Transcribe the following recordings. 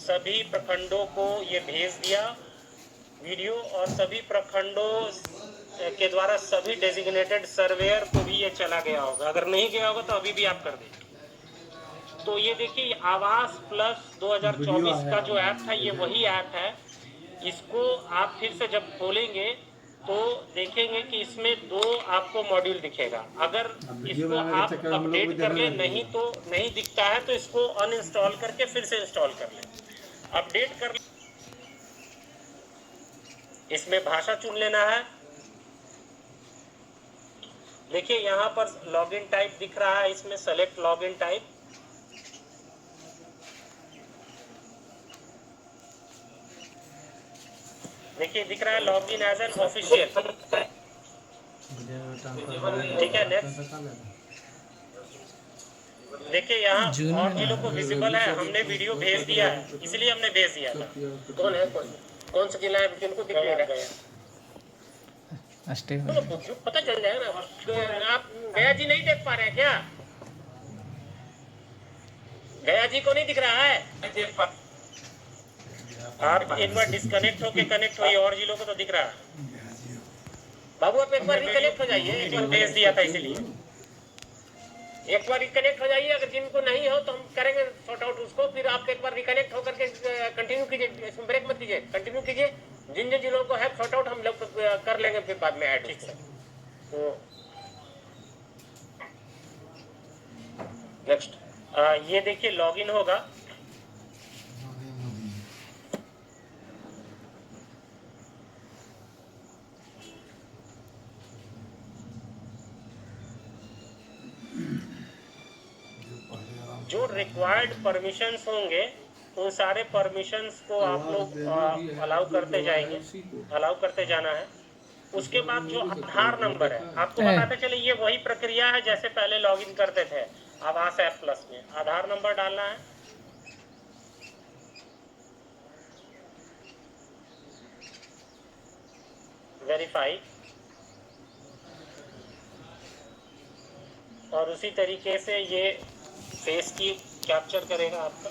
सभी प्रखंडों को ये भेज दिया वीडियो, और सभी प्रखंडों के द्वारा सभी डेजिग्नेटेड सर्वेयर को भी ये चला गया होगा। अगर नहीं गया होगा तो अभी भी आप कर दें। तो ये देखिए आवास प्लस 2024 का जो ऐप था ये वही ऐप है। इसको आप फिर से जब खोलेंगे तो देखेंगे कि इसमें 2 आपको मॉड्यूल दिखेगा। अगर इसको आप अपडेट कर ले, नहीं तो नहीं दिखता है तो इसको अनइंस्टॉल करके फिर से इंस्टॉल कर ले, अपडेट कर ले। इसमें भाषा चुन लेना है। देखिए यहाँ पर लॉगिन टाइप दिख रहा है, इसमें सेलेक्ट लॉगिन टाइप। देखिए दिख रहा है लॉगिन एज एन ऑफिशियल। ठीक है, नेक्स्ट। देखिए यहाँ और जिलों को विजिबल है, हमने वीडियो भेज दिया है, इसलिए हमने भेज दिया था। कौन है, कौन सा जिला है जिनको दिख नहीं रहा है? पता चल जाएगा ना। आप गया जी नहीं देख पा रहे हैं क्या? गया जी को नहीं दिख रहा है? आप एक बार डिस्कनेक्ट होके कनेक्ट होइए, और जिलों को तो दिख रहा है। बाबू आप एक बार रिकनेक्ट हो जाइए, एक बार भेज दिया था इसीलिए। एक बार रिकनेक्ट हो जाइए, अगर जिनको नहीं हो तो हम करेंगे सॉर्ट आउट उसको। फिर आप एक बार रिकनेक्ट होकर के कंटिन्यू कीजिए, इसमें ब्रेक मत कीजिए, कंटिन्यू कीजिए। जिन जिन जिलों को है सॉर्ट आउट हम लोग कर लेंगे फिर बाद में ऐड। ठीक है, तो नेक्स्ट ये देखिए लॉगिन होगा। जो रिक्वायर्ड परमिशंस होंगे उन सारे परमिशंस को आप लोग अलाउ करते जाएंगे, अलाउ करते जाना है। उसके बाद जो आधार नंबर है, आपको बताते चले ये वही प्रक्रिया है जैसे पहले लॉगिन करते थे आवास ऐप प्लस में। आधार नंबर डालना है, वेरीफाई, और उसी तरीके से ये फेस की कैप्चर करेगा आपका।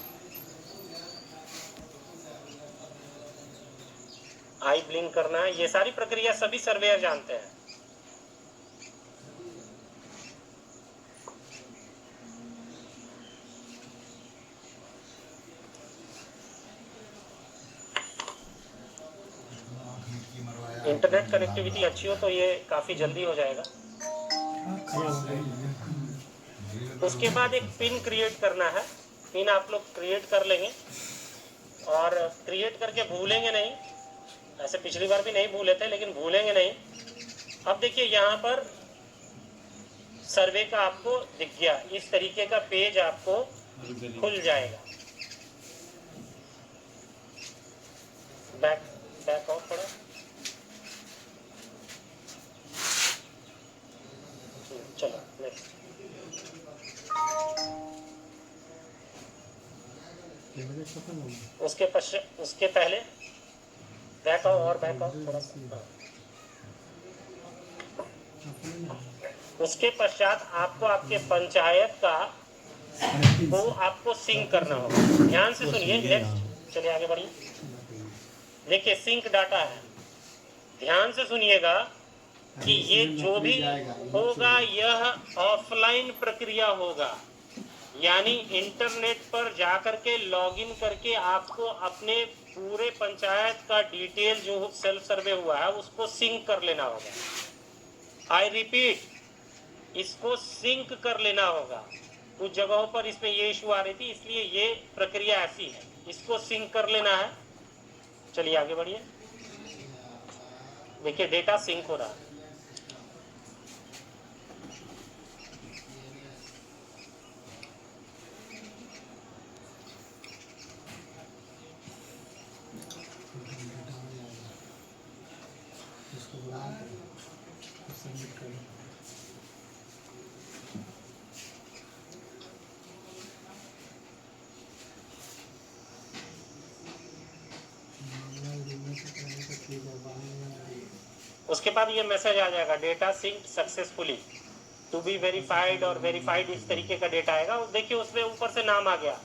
आई ब्लिंक करना है। ये सारी प्रक्रिया सभी सर्वेयर जानते हैं। इंटरनेट कनेक्टिविटी अच्छी हो तो ये काफी जल्दी हो जाएगा। उसके बाद एक पिन क्रिएट करना है। पिन आप लोग क्रिएट कर लेंगे, और क्रिएट करके भूलेंगे नहीं। ऐसे पिछली बार भी नहीं भूले थे, लेकिन भूलेंगे नहीं। अब देखिए यहाँ पर सर्वे का आपको दिख गया, इस तरीके का पेज आपको खुल जाएगा। बैक ऑफ थोड़ा। चलो नेक्स्ट। उसके पहले बैक आओ, और बैक आओ थोड़ा सा। उसके पश्चात आपको आपके पंचायत का को आपको सिंक करना होगा। ध्यान से सुनिए, नेक्स्ट चलिए आगे बढ़िए। देखिए सिंक डाटा है, ध्यान से सुनिएगा कि ये जो भी होगा यह ऑफलाइन प्रक्रिया होगा, यानी इंटरनेट पर जाकर के लॉगिन करके आपको अपने पूरे पंचायत का डिटेल जो सेल्फ सर्वे हुआ है उसको सिंक कर लेना होगा। आई रिपीट, इसको सिंक कर लेना होगा। कुछ जगहों पर इसमें ये इशू आ रही थी, इसलिए ये प्रक्रिया ऐसी है, इसको सिंक कर लेना है। चलिए आगे बढ़िए। देखिए डेटा सिंक हो रहा है। उसके बाद ये मैसेज आ जाएगा, data sync successfully to be verified, और वेरीफाइड इस तरीके का डेटा आएगा। देखिए उसमें ऊपर से नाम आ गया,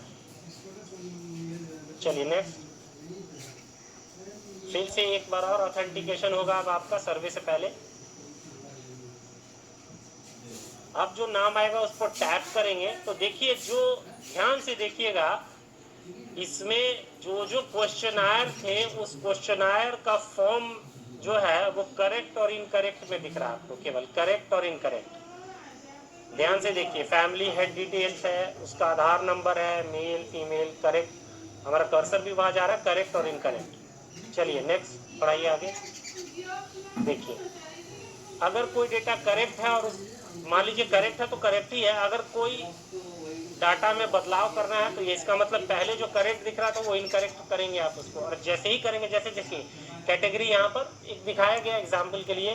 चलिए नेक्स्ट। फिर से एक बार और ऑथेंटिकेशन होगा अब आपका सर्वे से पहले। अब जो नाम आएगा उस पर टैप करेंगे तो देखिए, जो ध्यान से देखिएगा, इसमें जो जो क्वेश्चनायर थे उस क्वेश्चनायर का फॉर्म जो है वो करेक्ट और इनकरेक्ट में दिख रहा है आपको, केवल करेक्ट और इनकरेक्ट। ध्यान से देखिए, फैमिली हेड डिटेल्स है, उसका आधार नंबर है, मेल फीमेल, करेक्ट, हमारा कर्सर भी वहां जा रहा है, करेक्ट और इनकरेक्ट। चलिए नेक्स्ट पढ़ाइए आगे। देखिए, अगर कोई डेटा करेक्ट है और उस मान लीजिए करेक्ट है तो करेक्ट ही है, अगर कोई डाटा में बदलाव करना है तो ये इसका मतलब पहले जो करेक्ट दिख रहा था वो इनकरेक्ट करेंगे आप उसको, और जैसे ही करेंगे, जैसे देखिए कैटेगरी यहाँ पर एक दिखाया गया एग्जाम्पल के लिए,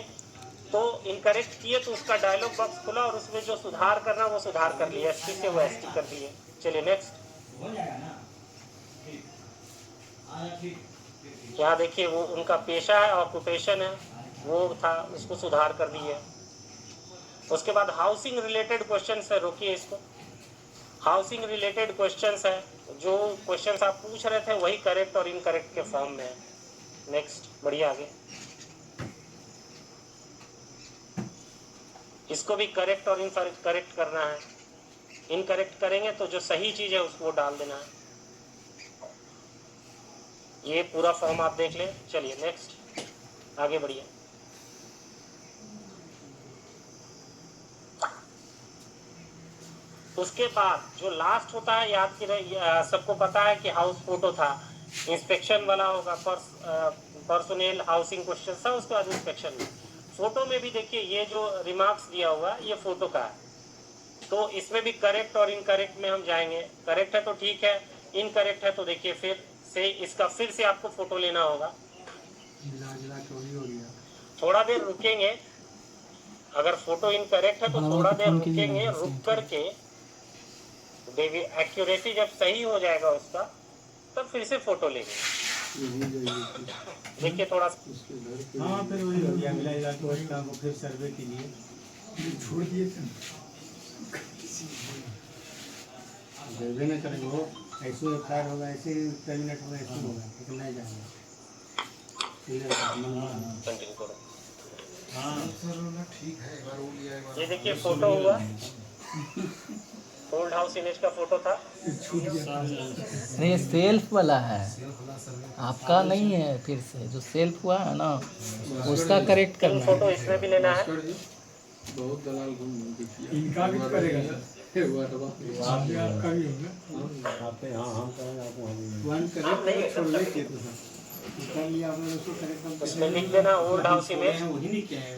तो इनकरेक्ट किए तो उसका डायलॉग बॉक्स खुला और उसमें जो सुधार करना वो सुधार कर लिया, एसटी से वो एसटी कर दिए। चलिए नेक्स्ट। यहाँ देखिए वो उनका पेशा है, ऑक्यूपेशन है, वो था, उसको सुधार कर दिए। उसके बाद हाउसिंग रिलेटेड क्वेश्चन है, रोकिए इसको। हाउसिंग रिलेटेड क्वेश्चंस है, जो क्वेश्चंस आप पूछ रहे थे वही करेक्ट और इनकरेक्ट के फॉर्म में है। नेक्स्ट बढ़िया आगे। इसको भी करेक्ट और इनकरेक्ट करना है, इनकरेक्ट करेंगे तो जो सही चीज है उसको डाल देना है। ये पूरा फॉर्म आप देख लें। चलिए नेक्स्ट आगे बढ़िए। उसके बाद जो लास्ट होता है, याद की सबको पता है कि हाउस फोटो था, इंस्पेक्शन वाला होगा, पर्सनल हाउसिंग क्वेश्चन था, उसके बाद इंस्पेक्शन में। फोटो में भी देखिए ये जो रिमार्क्स दिया हुआ ये फोटो का है, तो इसमें भी करेक्ट और इनकरेक्ट में हम जाएंगे। करेक्ट है तो ठीक है, इनकरेक्ट है तो देखिए फिर से इसका फिर से आपको फोटो लेना होगा। थोड़ा देर रुकेंगे, अगर फोटो इनकरेक्ट है तो थोड़ा देर रुकेंगे, रुक करके एक्यूरेसी जब सही हो जाएगा उसका तब फिर से फोटो लेंगे। देखिए थोड़ा हाँ, फिर वही हो गया, मिला जुला के उसका वो फिर सर्वे के लिए छोड़ दिए थे। सर्वे नहीं करेंगे, वो ऐसे फायर होगा, ऐसे टर्मिनेट होगा, ऐसे होगा, लेकिन नहीं जाएंगे। कंटिन्यू करो। हाँ सर, ठीक है, एक बार हो गया, एक बार ये देखिए फोटो हुआ, ओल्ड हाउस इमेज का फोटो था। नहीं, सेल्फ वाला है, आपका नहीं है। फिर से जो सेल्फ हुआ है ना उसका करेक्ट तीन करना फोटो है। इसमें भी लेना है। बहुत दलाल इनका भी करेगा आपका भी होगा। आप हाँ करेंगे, वन करेक्ट छोड़ लेते थे सर, कर लिया आपने उसको करेक्ट। उसमें लिख देना ओल्ड हाउस इमेज। वही नहीं क्या है।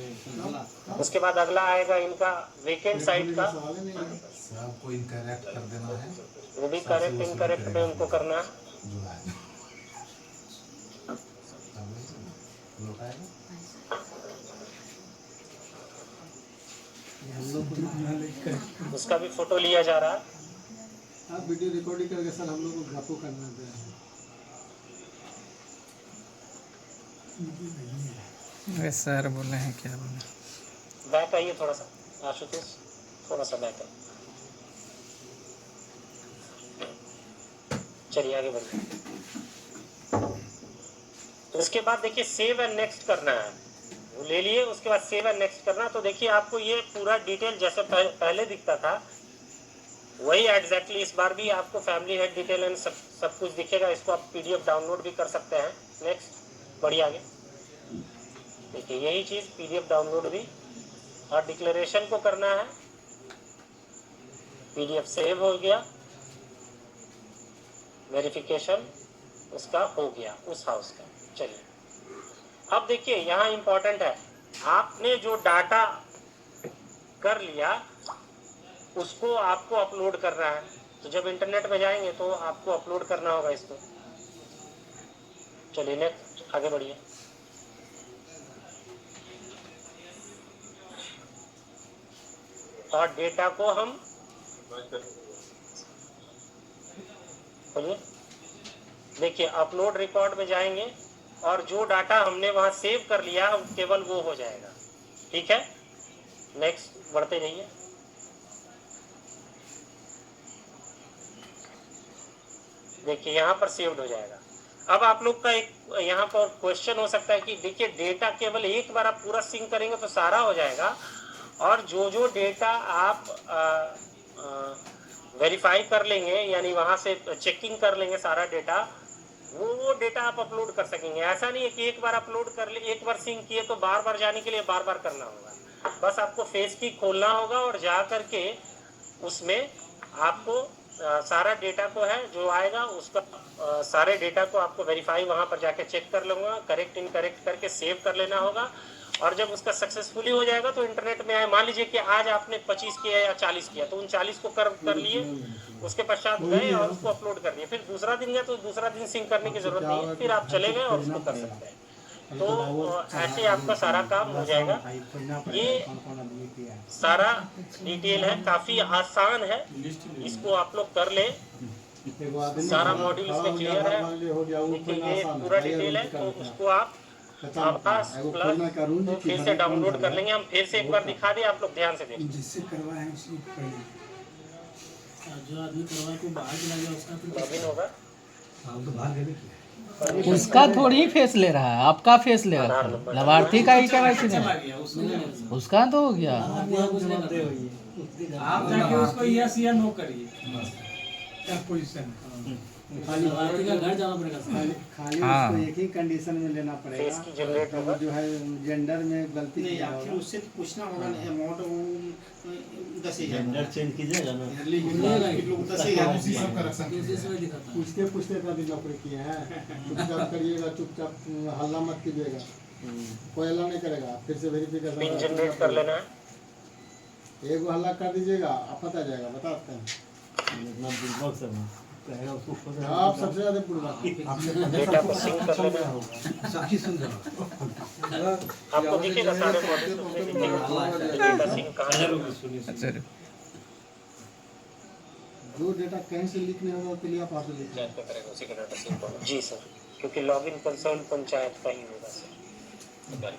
उसके बाद अगला आएगा इनका वेकेंट साइट का, आपको इनकरेक्ट कर देना है, वो भी करेक्ट इनकरेक्ट में उनको करना है। जो है लौटाएगा। उसका भी फोटो लिया जा रहा है। आप वीडियो रिकॉर्डिंग करके सर हम लोग को घापो करना है। अरे सर बोले हैं क्या बोले। बैक आइए थोड़ा सा आशुतोष, थोड़ा सा बैक आइए। चलिए आगे बढ़िए। तो उसके बाद देखिए सेव एंड नेक्स्ट करना है, वो ले लिए। उसके बाद सेव एंड नेक्स्ट करना, तो देखिए आपको ये पूरा डिटेल जैसे पहले दिखता था वही एग्जैक्टली इस बार भी आपको फैमिली हेड डिटेल एंड सब कुछ दिखेगा। इसको आप पीडीएफ डाउनलोड भी कर सकते हैं। नेक्स्ट बढ़िए आगे। देखिए यही चीज़ पीडीएफ डाउनलोड भी, और डिक्लेरेशन को करना है। पीडीएफ सेव हो गया, वेरिफिकेशन उसका हो गया उस हाउस का। चलिए अब देखिए यहाँ इंपॉर्टेंट है, आपने जो डाटा कर लिया उसको आपको अपलोड करना है। तो जब इंटरनेट में जाएंगे तो आपको अपलोड करना होगा इसको। चलिए नेक्स्ट आगे बढ़िए। और डेटा को हम बोलिए, देखिए अपलोड रिकॉर्ड में जाएंगे और जो डाटा हमने वहां सेव कर लिया केवल वो हो जाएगा। ठीक है, नेक्स्ट बढ़ते जाइए। देखिए यहाँ पर सेव्ड हो जाएगा। अब आप लोग का एक यहाँ पर क्वेश्चन हो सकता है कि देखिए डेटा केवल एक बार आप पूरा सिंक करेंगे तो सारा हो जाएगा, और जो जो डेटा आप वेरीफाई कर लेंगे, यानी वहाँ से चेकिंग कर लेंगे सारा डेटा, वो डेटा आप अपलोड कर सकेंगे। ऐसा नहीं है कि एक बार अपलोड कर ले, एक बार सिंक किए तो बार बार जाने के लिए बार बार करना होगा। बस आपको फेस की खोलना होगा और जा करके उसमें आपको सारा डेटा को है जो आएगा उसका सारे डेटा को आपको वेरीफाई वहाँ पर जाके चेक कर लूँगा, करेक्ट इनकरेक्ट करके सेव कर लेना होगा। और जब उसका सक्सेसफुली हो जाएगा तो इंटरनेट में आए, मान लीजिए कि आज आपने 25 किया या 40 किया, तो उन 40 को कर लिए, उसके पश्चात गए और उसको अपलोड कर दिए। फिर दूसरा दिन गया तो दूसरा दिन सिंक करने की जरूरत नहीं है, फिर आप चले गए और उसको कर सकते हैं। तो ऐसे आपका सारा काम हो जाएगा। ये सारा डिटेल है, काफ़ी आसान है, इसको आप लोग कर ले। सारा मॉड्यूल इसमें क्लियर है, देखिए ये पूरा डिटेल है, तो उसको आप आवास प्लस तो फिर से डाउनलोड कर लेंगे। हम फिर से एक बार दिखा दें, आप लोग ध्यान से देखें। जिससे करवाए हैं उसी पढ़िए, जो आदमी करवाए को बाहर चला गया उसका तो लॉगिन होगा, हम तो बाहर गए। उसका थोड़ी ही फेस ले रहा है, आपका फेस ले रहा है, लाभार्थी का ही KYC नहीं, उसका तो हो गया। आप जाके उसको यस या नो करिए, क्या पोजीशन खाली का घर जाना पड़ेगा, खाली उसको एक ही कंडीशन में लेना पड़ेगा, जो है जेंडर में गलती नहीं, आखिर उससे पूछना होगा ना अमाउंट 10,000 जेंडर चेंज कीजिएगा ना, पूछते पूछते का दिन नौकरी किए हैं। चुपचाप करिएगा, चुपचाप हल्ला मत कीजिएगा, कोई हल्ला नहीं करेगा, फिर से वेरिफिकेशन पिन जनरेट कर लेना है। एक हल्ला कर दीजिएगा, आप पता जाएगा, बताते हैं आप सबसे ज्यादा डेटा को सिंक कर लेना है। आपको दिखेगा सारे मॉड्यूल में दिखेगा डेटा सिंक कहाँ है। जो डेटा कहीं से लिख नहीं होगा उसके लिए आप हाथ से लिख पे करेगा उसी का डेटा सिंक होगा। जी सर, क्योंकि लॉगिन कंसर्न पंचायत का ही होगा सर,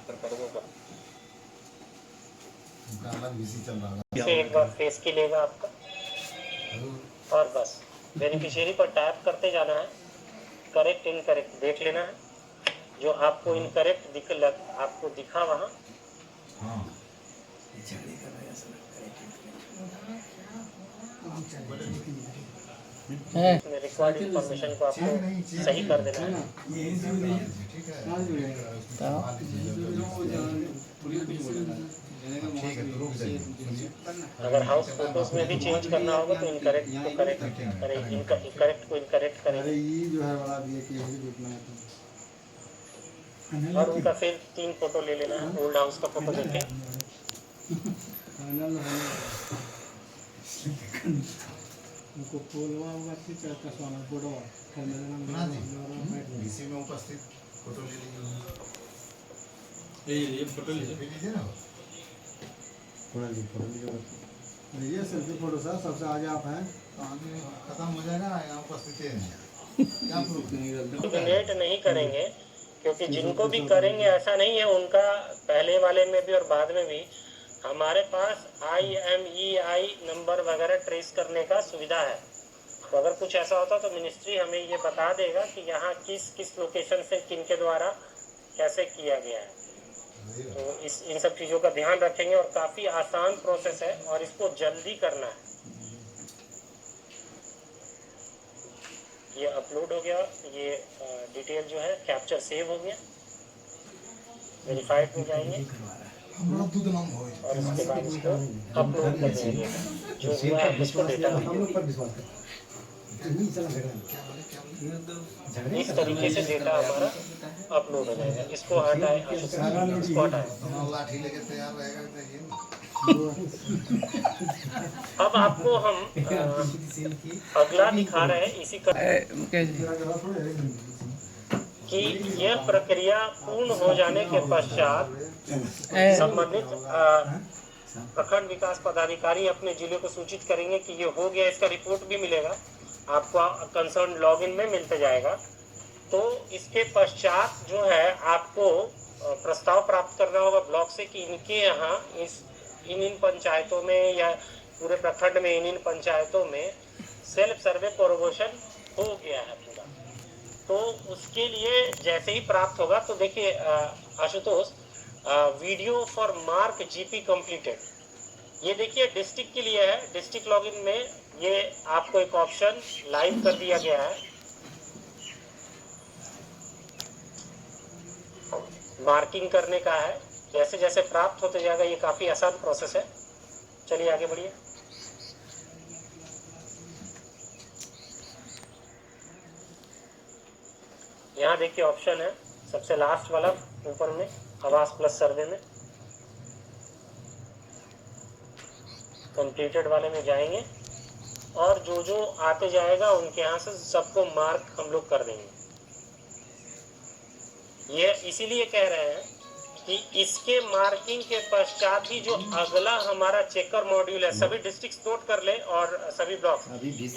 पर करेगा अलग बिजी चल रहा है। से एक बार फेस की लेगा आपका, और बस बेनिफिशियरी पर टैप करते जाना है, करेक्ट इनकरेक्ट देख लेना है। जो आपको इनकरेक्ट आपको दिखा वहाँ रिक्वायर्ड इंफॉर्मेशन को आपको सही कर देना है। अगर हाउस फोटोज में भी चेंज करना होगा तो इनकरेक्ट को करेक्ट करें, करेक्ट को इनकरेक्ट करें। जो है बड़ा दिया कि यही देखना है और उनका फिर 3 फोटो ले लेना है, ओल्ड हाउस का फोटो देखें। उनको पोलवा होगा ठीक है, कसवाना बोड़वा डीसी में उपस्थित फोटो ले लीजिए, फोटो लीजिए ना, ये सेल्फी फोटो सर, सबसे आगे आप हैं, खत्म हो जाएगा, यहाँ उपस्थित है जनरेट नहीं करेंगे, क्योंकि जिनको भी करेंगे ऐसा नहीं है, उनका पहले वाले में भी और बाद में भी हमारे पास IMEI नंबर वगैरह ट्रेस करने का सुविधा है। तो अगर कुछ ऐसा होता तो मिनिस्ट्री हमें ये बता देगा कि यहाँ किस किस लोकेशन से किन के द्वारा कैसे किया गया है। तो इन सब चीज़ों का ध्यान रखेंगे, और काफ़ी आसान प्रोसेस है और इसको जल्दी करना है। ये अपलोड हो गया, ये डिटेल जो है कैप्चर सेव हो गया, वेरीफाइड हो जाएंगे और उसके बाद इसको अपलोड कर देंगे। जो हुआ है उसको डेटा इस तरीके से डेटा हमारा अपलोड हो जाएगा। इसको हटाए, इसको हटाए। लाठी लेके तैयार रहेगा। अब आपको हम अगला दिखा रहे हैं इसी का कि यह प्रक्रिया पूर्ण हो जाने के पश्चात संबंधित प्रखंड विकास पदाधिकारी अपने जिले को सूचित करेंगे कि ये हो गया। इसका रिपोर्ट भी मिलेगा आपको, कंसर्न लॉगिन में मिलते जाएगा। तो इसके पश्चात जो है आपको प्रस्ताव प्राप्त करना होगा ब्लॉक से कि इनके यहाँ इन पंचायतों में या पूरे प्रखंड में इन पंचायतों में सेल्फ सर्वे प्रोमोशन हो गया है पूरा। तो उसके लिए जैसे ही प्राप्त होगा तो देखिए Ashutosh, video for mark GP completed, ये देखिए डिस्ट्रिक्ट के लिए है। डिस्ट्रिक्ट लॉगिन में ये आपको एक ऑप्शन लाइव कर दिया गया है, मार्किंग करने का है। जैसे जैसे प्राप्त होते जाएगा, ये काफ़ी आसान प्रोसेस है। चलिए आगे बढ़िए। यहाँ देखिए ऑप्शन है सबसे लास्ट वाला ऊपर में, आवास प्लस सर्वे में कंप्लीटेड वाले में जाएंगे और जो जो आते जाएगा उनके यहाँ से सबको मार्क हम लोग कर देंगे। ये इसीलिए कह रहे हैं कि इसके मार्किंग के पश्चात ही जो अगला हमारा चेकर मॉड्यूल है, सभी डिस्ट्रिक्ट नोट कर ले और सभी ब्लॉक,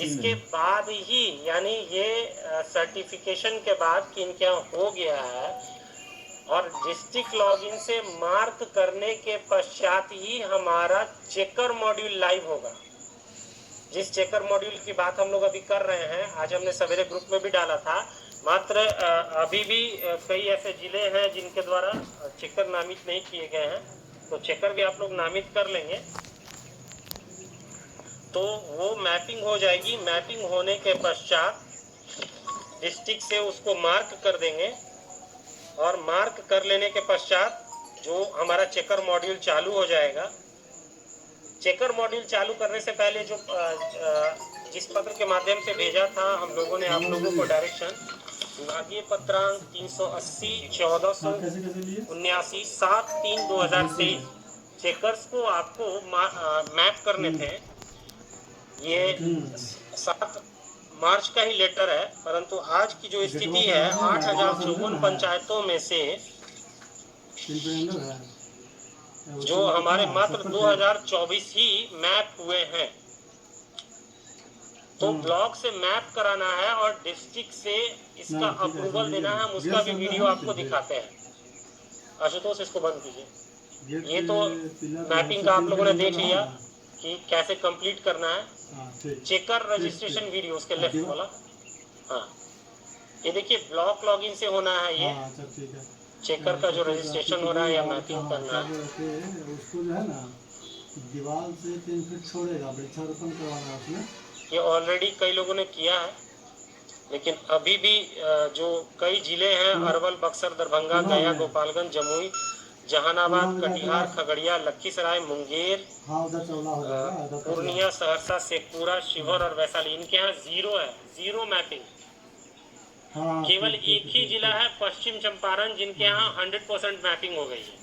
इसके बाद ही, यानी ये सर्टिफिकेशन के बाद कि इनके यहाँ हो गया है और डिस्ट्रिक्ट लॉगिन से मार्क करने के पश्चात ही हमारा चेकर मॉड्यूल लाइव होगा। जिस चेकर मॉड्यूल की बात हम लोग अभी कर रहे हैं, आज हमने सवेरे ग्रुप में भी डाला था, मात्र अभी भी कई ऐसे जिले हैं जिनके द्वारा चेकर नामित नहीं किए गए हैं, तो चेकर भी आप लोग नामित कर लेंगे तो वो मैपिंग हो जाएगी। मैपिंग होने के पश्चात डिस्ट्रिक्ट से उसको मार्क कर देंगे और मार्क कर लेने के पश्चात जो हमारा चेकर मॉड्यूल चालू हो जाएगा। चेकर मॉड्यूल चालू करने से पहले जो जिस पत्र के माध्यम से भेजा था हम लोगों ने आप लोगों को डायरेक्शन, विभागीय पत्रांक 380/1479/7/3/2023 चेकर्स को आपको मैप करने थे। ये 7 मार्च का ही लेटर है, परंतु आज की जो स्थिति है 8054 पंचायतों में से जो हमारे मात्र 2024 ही मैप हुए हैं, तो ब्लॉक से मैप कराना है और डिस्ट्रिक्ट से इसका अप्रूवल देना है। हम उसका भी वीडियो आपको दिखाते हैं। आशुतोष इसको बंद कीजिए। ये तो मैपिंग का आप लोगों ने देख लिया कि कैसे कंप्लीट करना है। चेकर रजिस्ट्रेशन वीडियो उसके लेफ्ट वाला, हाँ ये देखिए ब्लॉक लॉगिन से होना है। ये चेकर का जो रजिस्ट्रेशन हो रहा है या मैपिंग करना है, उसको जो है ना दीवार से 3 फीट छोड़ेगा, वृक्षारोपण करवाना है उसमें। ये ऑलरेडी कई लोगों ने किया है, लेकिन अभी भी जो कई जिले हैं, अरवल, बक्सर, दरभंगा, गया, गोपालगंज, जमुई, जहानाबाद, कटिहार, खगड़िया, लखीसराय, मुंगेर, पूर्णिया, सहरसा, शेखपुरा, शिवहर और वैशाली, इनके यहाँ जीरो है, जीरो मैपिंग। केवल एक ही जिला है पश्चिम चंपारण जिनके यहाँ 100% मैपिंग हो गई है।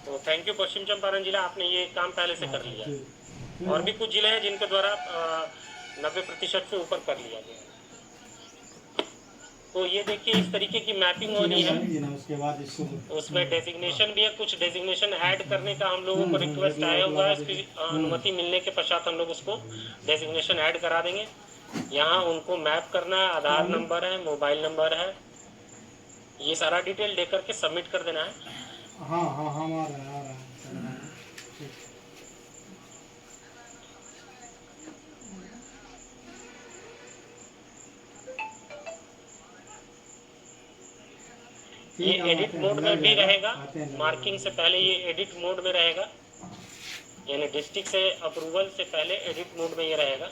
तो थैंक यू पश्चिम चंपारण जिला, आपने ये काम पहले से कर लिया। और भी कुछ जिले हैं जिनके द्वारा 90% से ऊपर कर लिया गया। तो ये देखिए इस तरीके की मैपिंग हो रही है। उसके बाद उसमें डेजिग्नेशन भी है, कुछ डेजिग्नेशन ऐड करने का हम लोगों को रिक्वेस्ट आया हुआ है। इसकी अनुमति मिलने के पश्चात हम लोग उसको डेजिग्नेशन ऐड करा देंगे। यहाँ उनको मैप करना है, आधार नंबर है, मोबाइल नंबर है, ये सारा डिटेल दे करके सबमिट कर देना है। हाँ हाँ हाँ आ रहा है। ये एडिट मोड में भी रहेगा, मार्किंग से पहले ये एडिट मोड में रहेगा, यानी डिस्ट्रिक्ट से अप्रूवल से पहले एडिट मोड में ये रहेगा।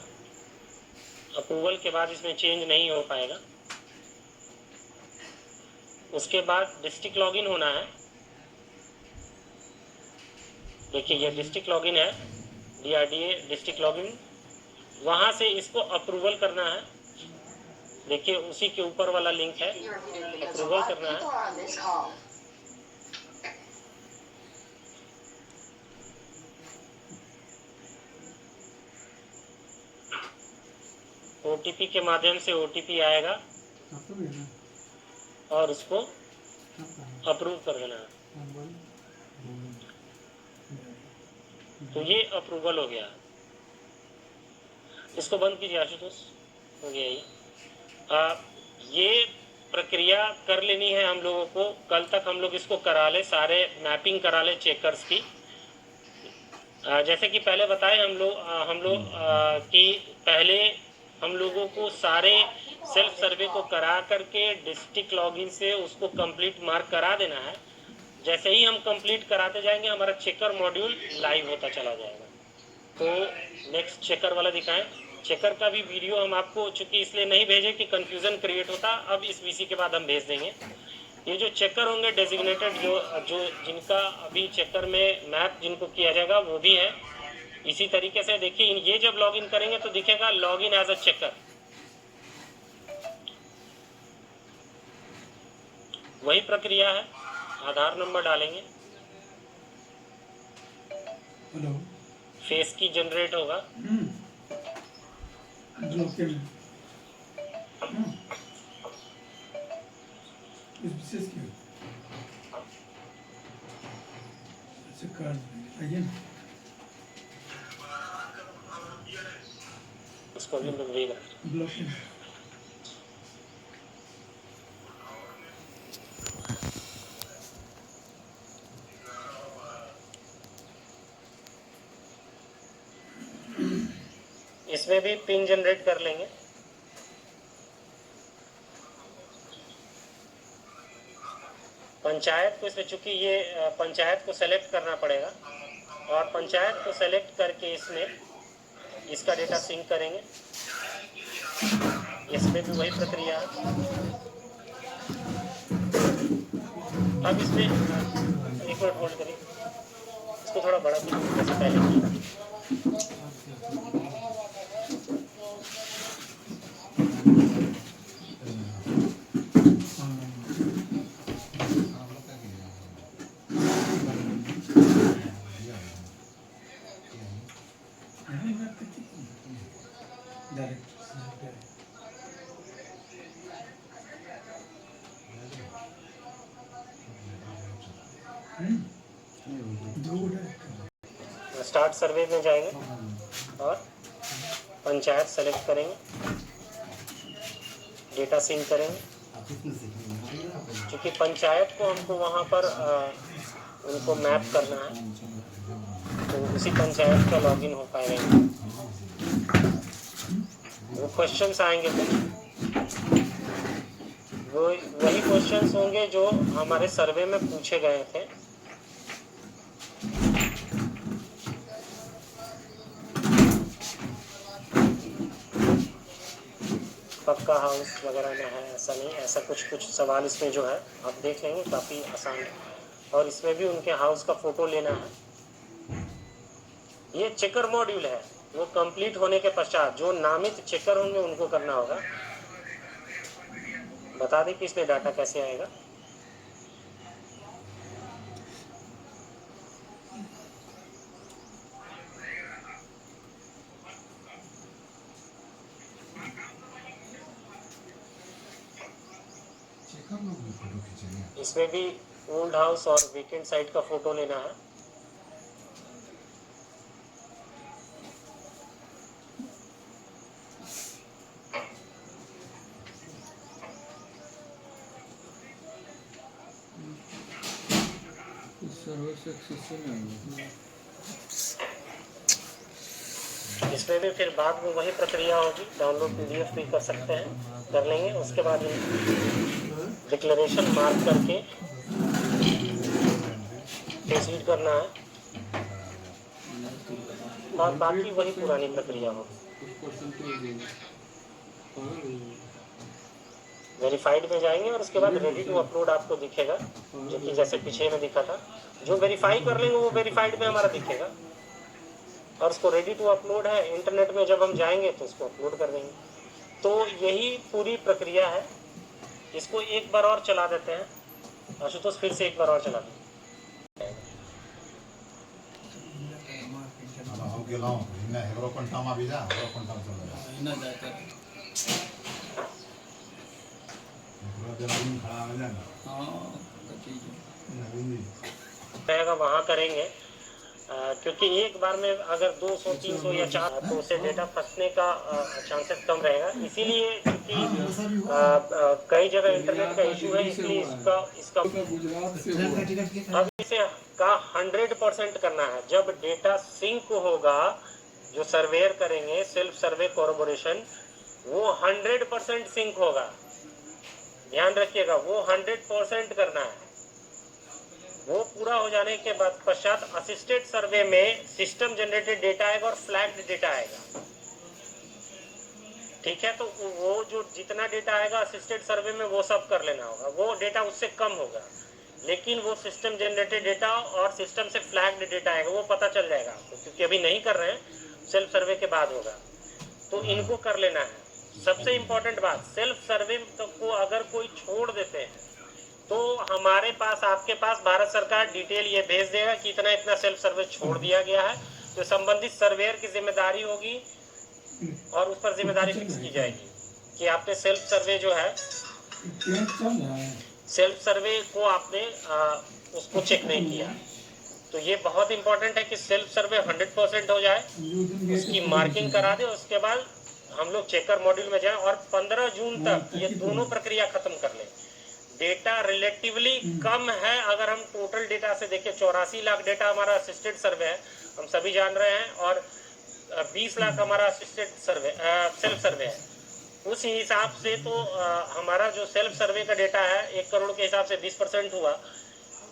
अप्रूवल के बाद इसमें चेंज नहीं हो पाएगा। उसके बाद डिस्ट्रिक्ट लॉगिन होना है। देखिए ये डिस्ट्रिक्ट लॉगिन है, DRDA डिस्ट्रिक्ट लॉगिन, वहाँ से इसको अप्रूवल करना है। देखिए उसी के ऊपर वाला लिंक है, अप्रूवल करना है। OTP के माध्यम से OTP आएगा और उसको अप्रूव कर देना है। तो ये अप्रूवल हो गया। इसको बंद कीजिए आशुतोष, हो गया ये प्रक्रिया कर लेनी है हम लोगों को। कल तक हम लोग इसको करा ले, सारे मैपिंग करा ले चेकर्स की। जैसे कि पहले बताए हम लोग कि पहले हम लोगों को सारे सेल्फ सर्वे को करा करके डिस्ट्रिक्ट लॉगिन से उसको कंप्लीट मार्क करा देना है। जैसे ही हम कंप्लीट कराते जाएंगे हमारा चेकर मॉड्यूल लाइव होता चला जाएगा। तो नेक्स्ट चेकर वाला दिखाएं। चेकर का भी वीडियो हम आपको चूंकि इसलिए नहीं भेजे कि कंफ्यूजन क्रिएट होता, अब इस वीसी के बाद हम भेज देंगे। ये जो चेकर होंगे डेजिग्नेटेड जो जिनका अभी चेकर में मैप जिनको किया जाएगा वो भी है। इसी तरीके से देखिए ये जब लॉगिन करेंगे तो दिखेगा लॉगिन एज अ चेकर, वही प्रक्रिया है। आधार नंबर डालेंगे, फेस की जनरेट होगा, उसको भी मिलेगा। इसमें भी पिन जनरेट कर लेंगे। पंचायत को इसमें चूंकि ये पंचायत को सेलेक्ट करना पड़ेगा और पंचायत को सेलेक्ट करके इसमें इसका डेटा सिंक करेंगे। इसमें भी वही प्रक्रिया है। अब इसमें एक मिनट होल्ड करिए, इसको थोड़ा बड़ा कीजिए जैसे पहले किया। स्टार्ट सर्वे में जाएंगे और पंचायत सेलेक्ट करेंगे, डेटा सिंक करेंगे। क्योंकि पंचायत को हमको वहाँ पर उनको मैप करना है, तो उसी पंचायत का लॉगिन हो पाएगा। वो क्वेश्चंस आएंगे कुछ, वो वही क्वेश्चंस होंगे जो हमारे सर्वे में पूछे गए थे। पक्का हाउस वगैरह में है ऐसा नहीं, ऐसा कुछ सवाल इसमें जो है आप देख लेंगे, काफ़ी आसान है। और इसमें भी उनके हाउस का फ़ोटो लेना है। ये चेकर मॉड्यूल है, वो कंप्लीट होने के पश्चात जो नामित चेकर होंगे उनको करना होगा। बता दें कि इसमें डाटा कैसे आएगा। इसमें भी ओल्ड हाउस और वीकेंड साइट का फोटो लेना है। इसमें भी फिर बाद में वही प्रक्रिया होगी, डाउनलोड PDF भी कर सकते हैं, कर लेंगे। उसके बाद डिक्लेरेशन मार्क करके प्रोसीड करना है और बाकी वही पुरानी प्रक्रिया होगी। वेरीफाइड में जाएंगे और उसके बाद रेडी टू अपलोड आपको दिखेगा, जो कि जैसे पीछे में दिखा था। जो वेरीफाई कर लेंगे वो वेरीफाइड में हमारा दिखेगा और उसको रेडी टू अपलोड है। इंटरनेट में जब हम जाएंगे तो उसको अपलोड कर देंगे। तो यही पूरी प्रक्रिया है। इसको एक बार और चला देते हैं। आशुतोष फिर से एक बार और चला दें। वहाँ करेंगे क्योंकि एक बार में अगर 200, 300 या 4 तो उससे डेटा फंसने का चांसेस कम रहेगा। इसीलिए क्योंकि कई जगह इंटरनेट का इशू है, इसलिए इसका अब इसे का 100% करना है। जब डेटा सिंक होगा, जो सर्वेयर करेंगे सेल्फ सर्वे कोरबोरेशन, वो 100% सिंक होगा। ध्यान रखिएगा, वो 100% करना है। वो पूरा हो जाने के बाद पश्चात असिस्टेड सर्वे में सिस्टम जनरेटेड डेटा आएगा और फ्लैग्ड डेटा आएगा। ठीक है, तो वो जो जितना डेटा आएगा असिस्टेड सर्वे में वो सब कर लेना होगा। वो डेटा उससे कम होगा, लेकिन वो सिस्टम जनरेटेड डेटा और सिस्टम से फ्लैग्ड डेटा आएगा, वो पता चल जाएगा आपको, क्योंकि अभी नहीं कर रहे हैं, सेल्फ सर्वे के बाद होगा। तो इनको कर लेना है। सबसे इम्पोर्टेंट बात, सेल्फ सर्वे को अगर कोई छोड़ देते हैं तो हमारे पास, आपके पास भारत सरकार डिटेल ये भेज देगा कि इतना इतना सेल्फ सर्वे छोड़ दिया गया है, तो संबंधित सर्वेयर की जिम्मेदारी होगी और उस पर जिम्मेदारी फिक्स की जाएगी कि आपने सेल्फ सर्वे जो है, सेल्फ सर्वे को आपने उसको चेक नहीं किया। तो ये बहुत इंपॉर्टेंट है कि सेल्फ सर्वे 100% हो जाए, उसकी मार्किंग करा दे, उसके बाद हम लोग चेकर मॉड्यूल में जाएं और 15 जून तक ये दोनों प्रक्रिया खत्म कर लें। डेटा रिलेटिवली कम है, अगर हम टोटल डेटा से देखें 84 लाख डेटा हमारा असिस्टेड सर्वे है, हम सभी जान रहे हैं, और 20 लाख हमारा असिस्टेड सर्वे सेल्फ सर्वे है। उस हिसाब से तो हमारा जो सेल्फ सर्वे का डेटा है 1 करोड़ के हिसाब से 20% हुआ,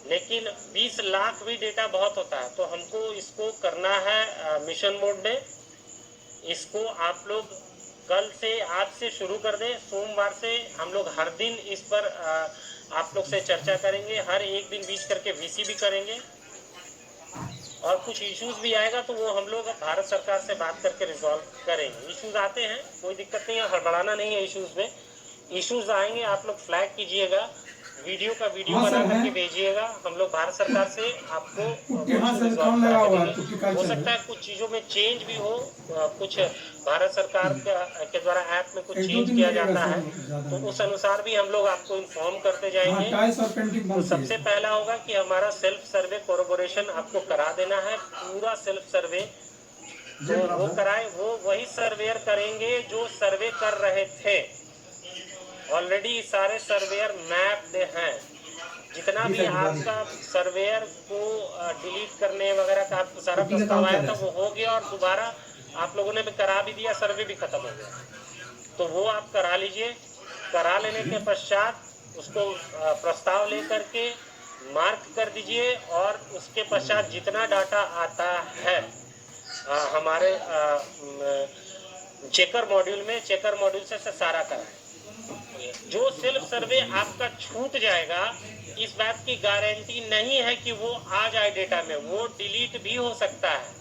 लेकिन 20 लाख भी डेटा बहुत होता है। तो हमको इसको करना है मिशन मोड में। इसको आप लोग कल से, आज से शुरू कर दें। सोमवार से हम लोग हर दिन इस पर आप लोग से चर्चा करेंगे, हर एक दिन बीच करके वीसी भी करेंगे, और कुछ इश्यूज भी आएगा तो वो हम लोग भारत सरकार से बात करके रिजॉल्व करेंगे। इश्यूज आते हैं, कोई दिक्कत नहीं है, हड़बड़ाना नहीं है इश्यूज में। इश्यूज आएंगे, आप लोग फ्लैग कीजिएगा, वीडियो का वीडियो बना करके भेजिएगा, हम लोग भारत सरकार से आपको हो सकता है कुछ चीज़ों में चेंज भी हो, कुछ भारत सरकार के द्वारा ऐप में कुछ चेंज किया जाता है, तो उस अनुसार भी हम लोग आपको इन्फॉर्म करते जाएंगे। तो सबसे पहला होगा कि हमारा सेल्फ सर्वे कोरोबोरेशन आपको करा देना है, पूरा सेल्फ सर्वे तो वो कराए, वो वही सर्वेयर करेंगे जो सर्वे कर रहे थे। ऑलरेडी सारे सर्वेयर मैप्ड हैं, जितना भी आपका सर्वेयर को डिलीट करने वगैरह का आपको सारा प्रस्ताव आया था वो हो गया, और दोबारा आप लोगों ने भी करा भी दिया, सर्वे भी खत्म हो गया। तो वो आप करा लीजिए। करा लेने के पश्चात उसको प्रस्ताव लेकर के मार्क कर दीजिए, और उसके पश्चात जितना डाटा आता है हमारे चेकर मॉड्यूल में, चेकर मॉड्यूल से सारा कराएं। जो सेल्फ सर्वे आपका छूट जाएगा, इस बात की गारंटी नहीं है कि वो आ जाए डेटा में, वो डिलीट भी हो सकता है,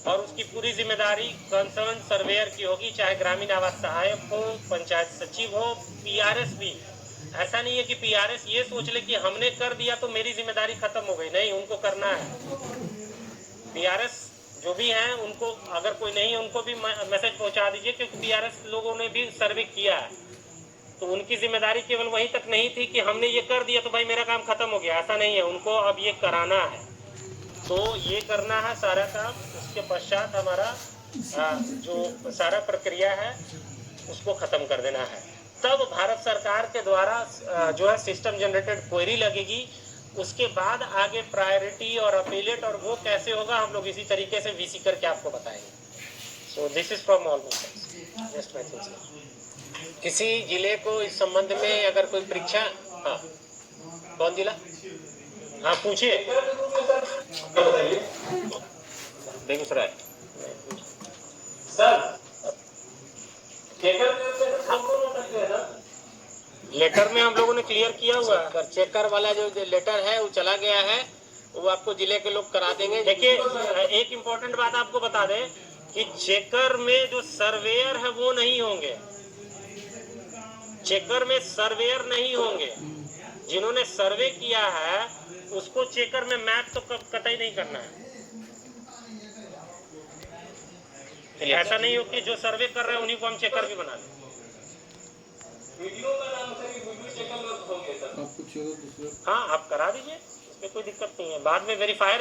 और उसकी पूरी जिम्मेदारी कंसर्न सर्वेयर की होगी, चाहे ग्रामीण आवास सहायक हो, पंचायत सचिव हो, पीआरएस भी। ऐसा नहीं है कि पीआरएस ये सोच ले कि हमने कर दिया तो मेरी जिम्मेदारी खत्म हो गई, नहीं, उनको करना है। पीआरएस जो भी हैं उनको, अगर कोई नहीं है उनको भी मैसेज पहुंचा दीजिए, क्योंकि पीआरएस लोगों ने भी सर्वे किया है, तो उनकी जिम्मेदारी केवल वहीं तक नहीं थी कि हमने ये कर दिया तो भाई मेरा काम खत्म हो गया, ऐसा नहीं है, उनको अब ये कराना है। तो ये करना है सारा काम, उसके पश्चात हमारा जो सारा प्रक्रिया है उसको खत्म कर देना है। तब भारत सरकार के द्वारा जो है सिस्टम जनरेटेड क्वेरी लगेगी, उसके बाद आगे प्रायोरिटी और अपीलेट और वो कैसे होगा हम लोग इसी तरीके से वीसी करके आपको बताएंगे। So this is from all just my things. किसी जिले को इस संबंध में अगर कोई परीक्षा, हाँ कौन जिला, हाँ पूछिए। बेगूसराय सर, लेटर में हम लोगों ने क्लियर किया हुआ है, चेकर वाला जो लेटर है वो चला गया है, वो आपको जिले के लोग करा देंगे। देखिए एक इम्पोर्टेंट बात आपको बता दें कि चेकर में जो सर्वेयर है वो नहीं होंगे, चेकर में सर्वेयर नहीं होंगे। जिन्होंने सर्वे किया है उसको चेकर में मैप तो कतई नहीं करना है। ऐसा नहीं हो कि जो सर्वे कर रहे हैं उन्हीं को हम चेकर भी बना लें। वीडियो का नाम से वीडियो चेकर होंगे सर, हाँ आप करा दीजिए, इसमें कोई दिक्कत नहीं है। बाद में वेरीफायर